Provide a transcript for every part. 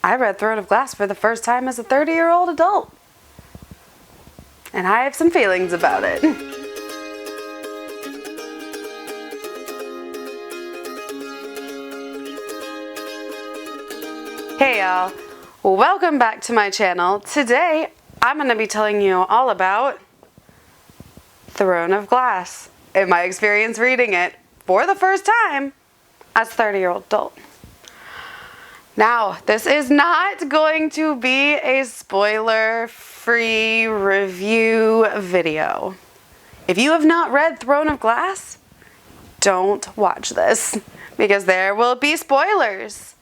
I read Throne of Glass for the first time as a 30-year-old adult. And I have some feelings about it. Hey y'all, welcome back to my channel. Today, I'm going to be telling you all about Throne of Glass and my experience reading it for the first time as a 30-year-old adult. Now, this is not going to be a spoiler-free review video. If you have not read Throne of Glass, don't watch this because there will be spoilers.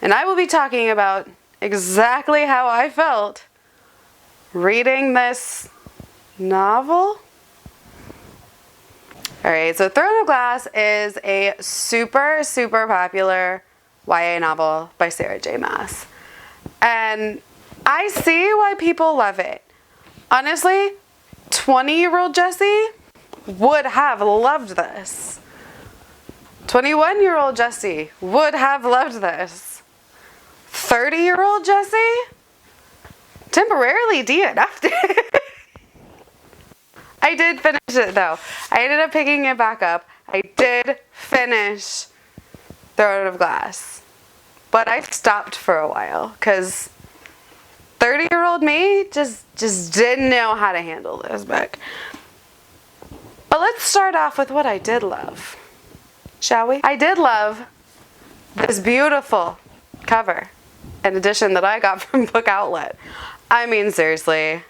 And I will be talking about exactly how I felt reading this novel. Alright, so Throne of Glass is a super popular YA novel by Sarah J. Maas. And I see why people love it. Honestly, 20-year-old Jessie would have loved this. 21-year-old Jessie would have loved this. 30-year-old Jessie temporarily DNF'd it. I did finish it though. I ended up picking it back up. I did finish Throne of Glass. But I stopped for a while because 30-year-old me just didn't know how to handle this book. But let's start off with what I did love, shall we? I did love this beautiful cover and edition that I got from Book Outlet. I mean, seriously,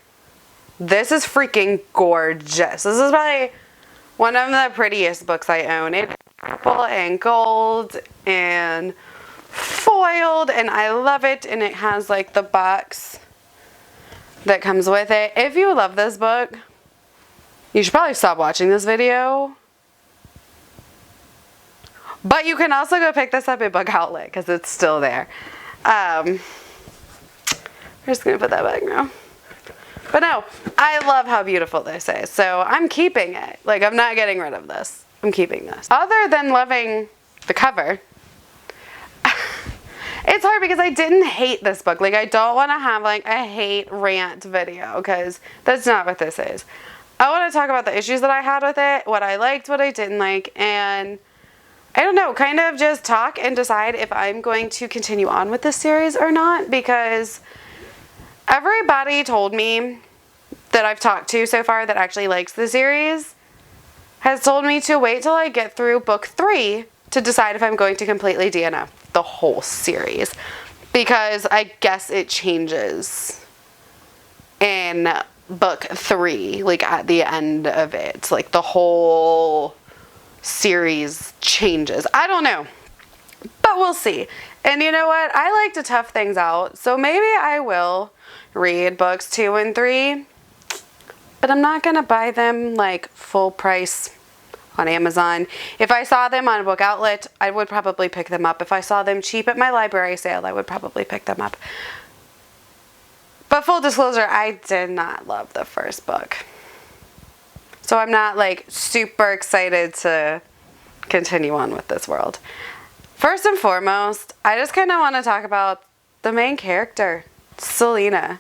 this is freaking gorgeous. This is probably one of the prettiest books I own. It's purple and gold and foiled, and I love it. And it has like the box that comes with it. If you love this book, you should probably stop watching this video. But you can also go pick this up at Book Outlet because it's still there. We're just gonna put that back now. But no, I love how beautiful this is. So I'm keeping it. Like, I'm not getting rid of this. I'm keeping this. Other than loving the cover, it's hard because I didn't hate this book. Like, I don't want to have like a hate rant video because that's not what this is. I want to talk about the issues that I had with it, what I liked, what I didn't like, and I don't know, kind of just talk and decide if I'm going to continue on with this series or not, because everybody told me that I've talked to so far that actually likes the series has told me to wait till I get through book 3 to decide if I'm going to completely DNF the whole series, because I guess it changes in book 3, like at the end of it, like the whole series changes. I don't know, but we'll see. And you know what? I like to tough things out, so maybe I will read books 2 and 3, but I'm not gonna buy them like full price on Amazon. If I saw them on Book Outlet, I would probably pick them up. If I saw them cheap at my library sale, I would probably pick them up. But full disclosure, I did not love the first book. So I'm not like super excited to continue on with this world. First and foremost, I just kind of want to talk about the main character, Selena.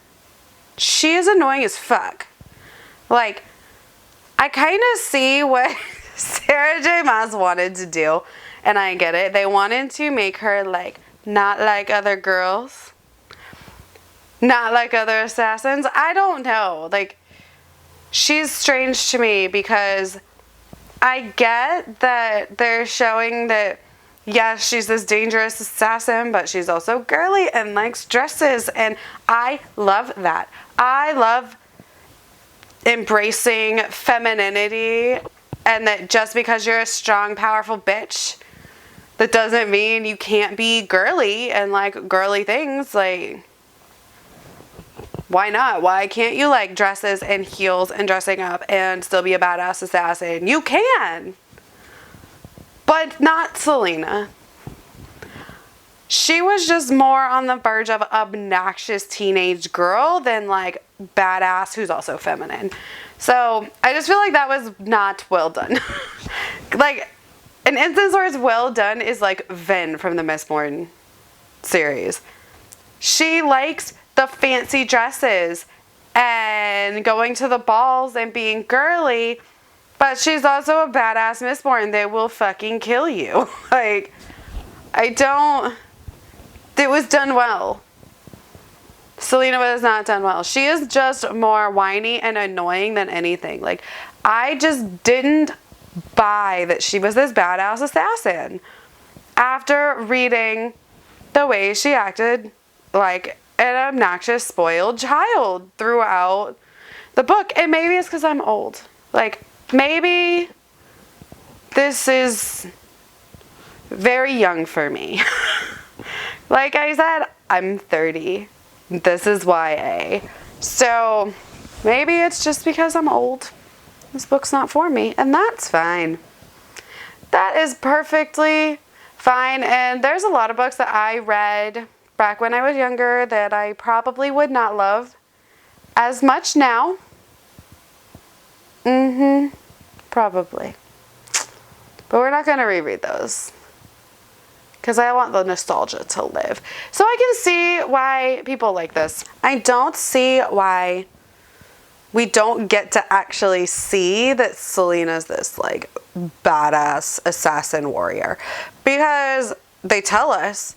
She is annoying as fuck. Like, I kind of see what Sarah J. Maas wanted to do, and I get it. They wanted to make her like not like other girls, not like other assassins. I don't know. Like, she's strange to me because I get that they're showing that, yes, she's this dangerous assassin, but she's also girly and likes dresses, and I love that. I love embracing femininity, and that just because you're a strong, powerful bitch, that doesn't mean you can't be girly and like girly things. Like, why not? Why can't you like dresses and heels and dressing up and still be a badass assassin? You can. But not Selena. She was just more on the verge of obnoxious teenage girl than like badass who's also feminine. So I just feel like that was not well done. Like, an instance where it's well done is like Vin from the Miss Morton series. She likes the fancy dresses and going to the balls and being girly, but she's also a badass Mistborn that will fucking kill you. Like, it was done well. Selena was not done well. She is just more whiny and annoying than anything. Like, I just didn't buy that she was this badass assassin after reading the way she acted like an obnoxious, spoiled child throughout the book. And maybe it's because I'm old. Like, maybe this is very young for me. Like I said, I'm 30. This is YA. So maybe it's just because I'm old. This book's not for me, and that's fine. That is perfectly fine. And there's a lot of books that I read back when I was younger that I probably would not love as much now. Probably. But we're not going to reread those, because I want the nostalgia to live. So I can see why people like this. I don't see why we don't get to actually see that Selena's this, like, badass assassin warrior. Because they tell us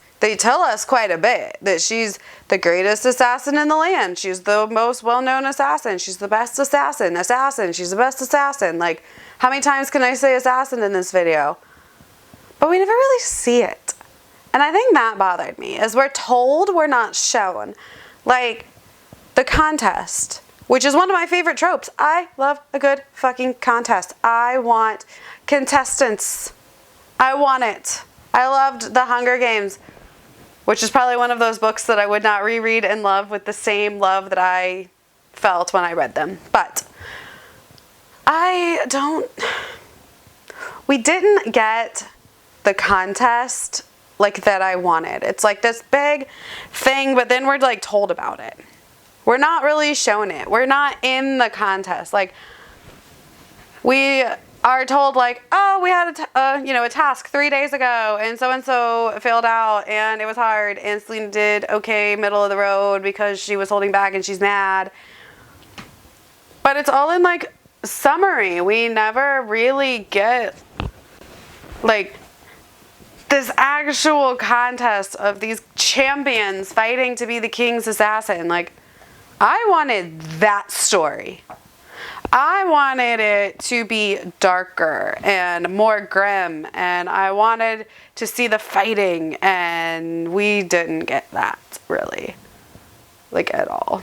quite a bit that she's the greatest assassin in the land. She's the most well-known assassin. She's the best assassin. She's the best assassin. Like, how many times can I say assassin in this video? But we never really see it. And I think that bothered me, is we're told, we're not shown. Like, the contest, which is one of my favorite tropes. I love a good fucking contest. I want contestants. I want it. I loved The Hunger Games, which is probably one of those books that I would not reread and love with the same love that I felt when I read them. But we didn't get the contest like that I wanted. It's like this big thing, but then we're like told about it. We're not really shown it. We're not in the contest. Like, we are told, like, oh, we had a task 3 days ago, and so filled out, and it was hard, and Selena did okay, middle of the road, because she was holding back and she's mad. But it's all in, like, summary. We never really get, like, this actual contest of these champions fighting to be the king's assassin. Like, I wanted that story. I wanted it to be darker and more grim, and I wanted to see the fighting, and we didn't get that, really. Like, at all.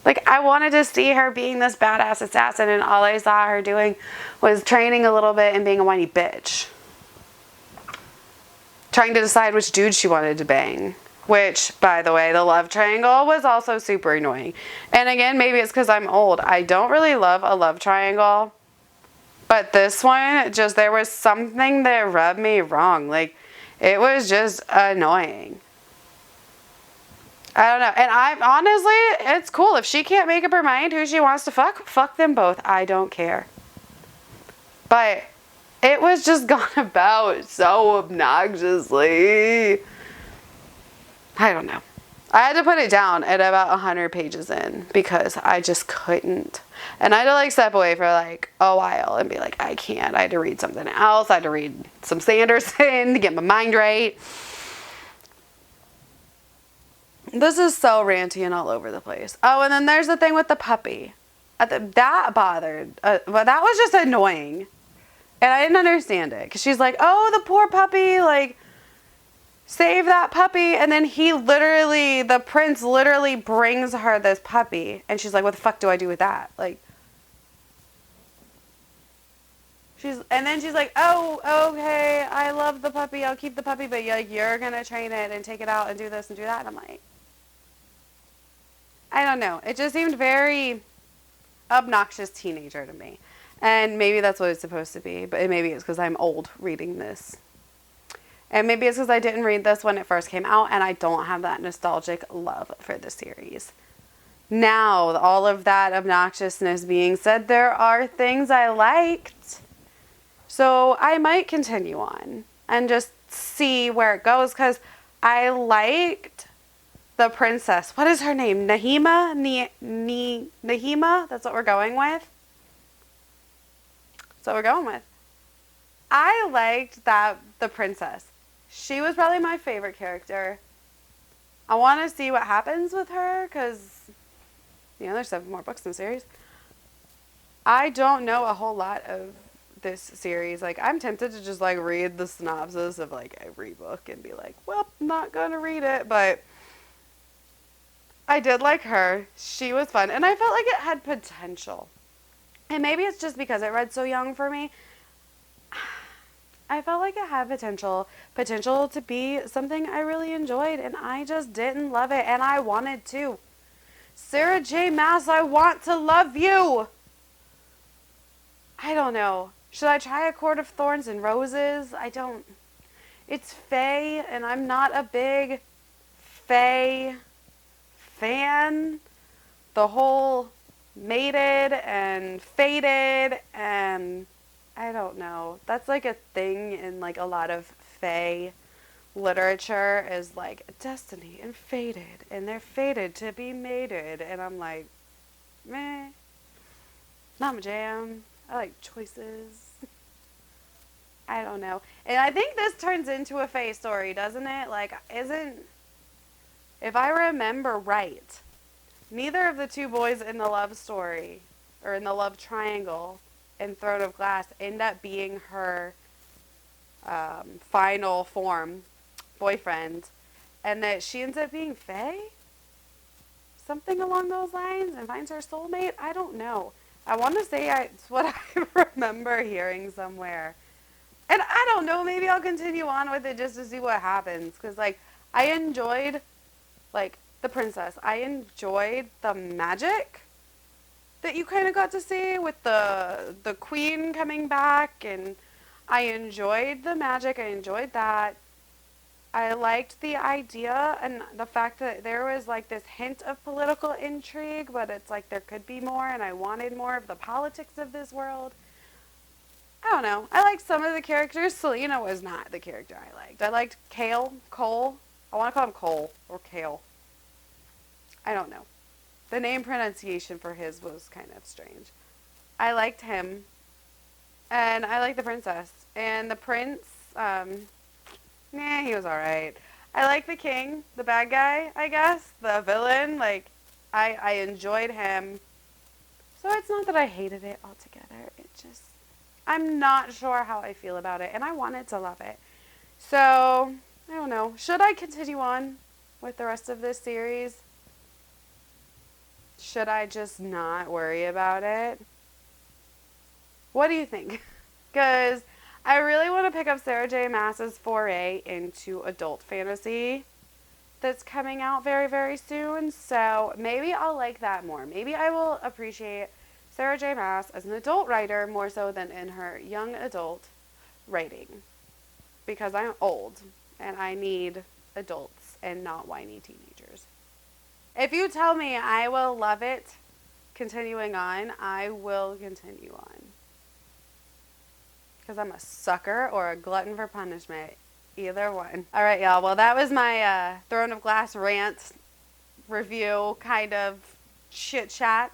Like, I wanted to see her being this badass assassin, and all I saw her doing was training a little bit and being a whiny bitch. Trying to decide which dude she wanted to bang. Which, by the way, the love triangle was also super annoying. And again, maybe it's because I'm old. I don't really love a love triangle. But this one, there was something that rubbed me wrong. Like, it was just annoying. I don't know. And honestly, it's cool. If she can't make up her mind who she wants to fuck them both. I don't care. But it was just gone about so obnoxiously. I don't know. I had to put it down at about 100 pages in because I just couldn't. And I had to, like, step away for, like, a while and be like, I can't. I had to read something else. I had to read some Sanderson to get my mind right. This is so ranty and all over the place. Oh, and then there's the thing with the puppy. That bothered. But that was just annoying. And I didn't understand it. Because she's like, oh, the poor puppy, like, save that puppy. And then the prince literally brings her this puppy. And she's like, what the fuck do I do with that? Like, and then she's like, oh, okay, I love the puppy. I'll keep the puppy. But you're going to train it and take it out and do this and do that. And I'm like, I don't know. It just seemed very obnoxious teenager to me. And maybe that's what it's supposed to be. But maybe it's because I'm old reading this. And maybe it's because I didn't read this when it first came out. And I don't have that nostalgic love for the series. Now, all of that obnoxiousness being said, there are things I liked. So I might continue on and just see where it goes. Because I liked the princess. What is her name? Nahima? Nahima? That's what we're going with? That's what we're going with. I liked the princess. She was probably my favorite character. I want to see what happens with her because, there's 7 more books in the series. I don't know a whole lot of this series. Like, I'm tempted to just, like, read the synopsis of, like, every book and be like, well, I'm not going to read it. But I did like her. She was fun. And I felt like it had potential. And maybe it's just because it read so young for me. I felt like it had potential to be something I really enjoyed, and I just didn't love it, and I wanted to. Sarah J. Maas, I want to love you. I don't know. Should I try A Court of Thorns and Roses? I don't. It's Faye, and I'm not a big Faye fan. The whole mated and fated and I don't know. That's like a thing in like a lot of fae literature is like destiny and fated and they're fated to be mated and I'm like, meh, not my jam. I like choices. I don't know. And I think this turns into a fae story, doesn't it? Like, if I remember right, neither of the 2 boys in the love story or in the love triangle in Throne of Glass end up being her final form boyfriend, and that she ends up being Faye, something along those lines, and finds her soulmate. I don't know. I want to say it's what I remember hearing somewhere, and I don't know. Maybe I'll continue on with it just to see what happens, because like I enjoyed like the princess. I enjoyed the magic that you kind of got to see with the queen coming back, and I enjoyed the magic. I enjoyed that. I liked the idea and the fact that there was like this hint of political intrigue, but it's like there could be more, and I wanted more of the politics of this world. I don't know. I liked some of the characters. Selena was not the character I liked. I liked Cole. I want to call him Cole or Kale. I don't know. The name pronunciation for his was kind of strange. I liked him. And I liked the princess. And the prince, he was alright. I liked the king, the bad guy, I guess. The villain. Like, I enjoyed him. So it's not that I hated it altogether. It just, I'm not sure how I feel about it. And I wanted to love it. So, I don't know. Should I continue on with the rest of this series? Should I just not worry about it? What do you think? Because I really want to pick up Sarah J. Maas's foray into adult fantasy that's coming out very, very soon. So maybe I'll like that more. Maybe I will appreciate Sarah J. Maas as an adult writer more so than in her young adult writing. Because I'm old and I need adults and not whiny teenagers. If you tell me I will love it continuing on, I will continue on. Because I'm a sucker or a glutton for punishment. Either one. Alright, y'all. Well, that was my Throne of Glass rant review kind of chit chat.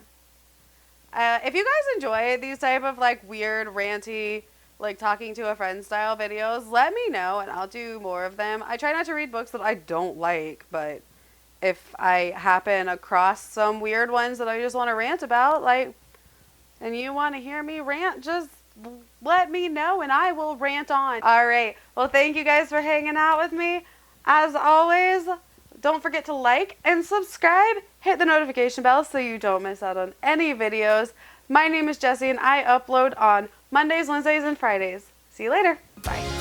If you guys enjoy these type of like weird, ranty, like talking to a friend style videos, let me know and I'll do more of them. I try not to read books that I don't like, but if I happen across some weird ones that I just want to rant about, like, and you want to hear me rant, just let me know and I will rant on. All right. Well, thank you guys for hanging out with me. As always, don't forget to like and subscribe. Hit the notification bell so you don't miss out on any videos. My name is Jessie and I upload on Mondays, Wednesdays, and Fridays. See you later. Bye.